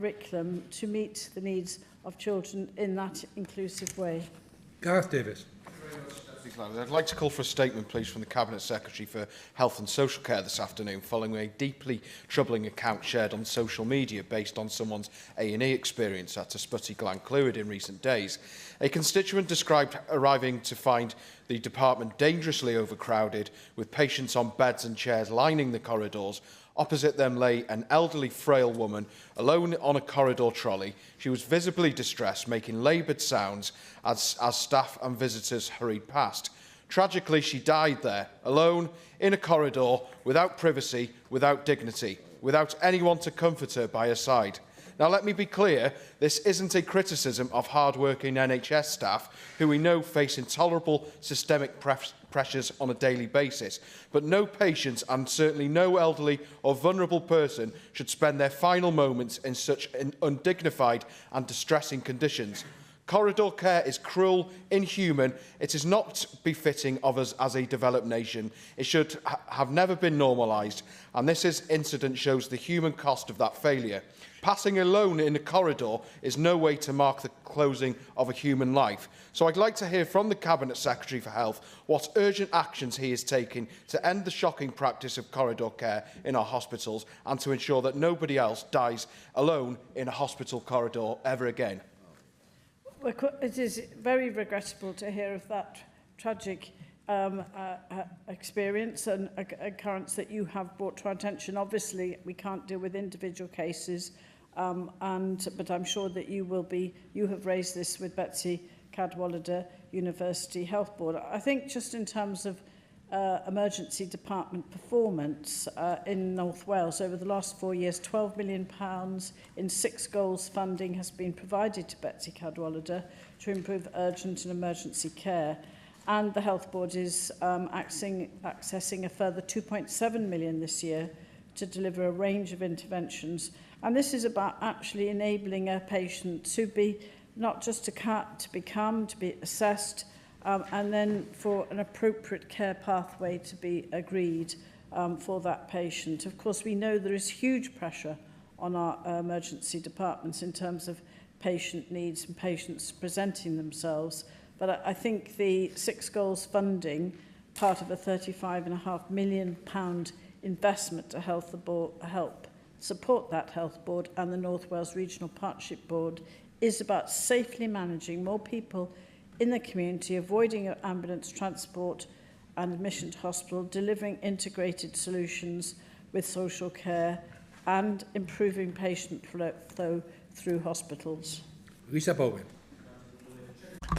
curriculum to meet the needs of children in that inclusive way. Gareth Davis. I'd like to call for a statement, please, from the Cabinet Secretary for Health and Social Care this afternoon, following a deeply troubling account shared on social media based on someone's A&E experience at Ysbyty Glan Clwyd in recent days. A constituent described arriving to find the department dangerously overcrowded, with patients on beds and chairs lining the corridors. Opposite them lay an elderly, frail woman, alone on a corridor trolley. She was visibly distressed, making laboured sounds as staff and visitors hurried past. Tragically, she died there, alone, in a corridor, without privacy, without dignity, without anyone to comfort her by her side. Now, let me be clear, this isn't a criticism of hard-working NHS staff, who we know face intolerable systemic pressures on a daily basis. But no patient, and certainly no elderly or vulnerable person, should spend their final moments in such undignified and distressing conditions. Corridor care is cruel, inhuman. It is not befitting of us as a developed nation. It should have never been normalised, and this incident shows the human cost of that failure. Passing alone in a corridor is no way to mark the closing of a human life. So I'd like to hear from the Cabinet Secretary for Health what urgent actions he is taking to end the shocking practice of corridor care in our hospitals and to ensure that nobody else dies alone in a hospital corridor ever again. It is very regrettable to hear of that tragic experience and occurrence that you have brought to our attention. Obviously, we can't deal with individual cases, but I'm sure that you have raised this with Betsy Cadwallader University Health Board. I think just in terms of emergency department performance in North Wales, over the last 4 years, £12 million in 6 goals funding has been provided to Betsy Cadwallader to improve urgent and emergency care. And the Health Board is accessing a further £2.7 million this year to deliver a range of interventions. And this is about actually enabling a patient to be not just to be assessed, and then for an appropriate care pathway to be agreed for that patient. Of course, we know there is huge pressure on our emergency departments in terms of patient needs and patients presenting themselves. But I think the 6 goals funding, part of a £35.5 million investment to help support that Health Board and the North Wales Regional Partnership Board, is about safely managing more people in the community, avoiding ambulance transport and admission to hospital, delivering integrated solutions with social care and improving patient flow through hospitals. Lisa Bowen.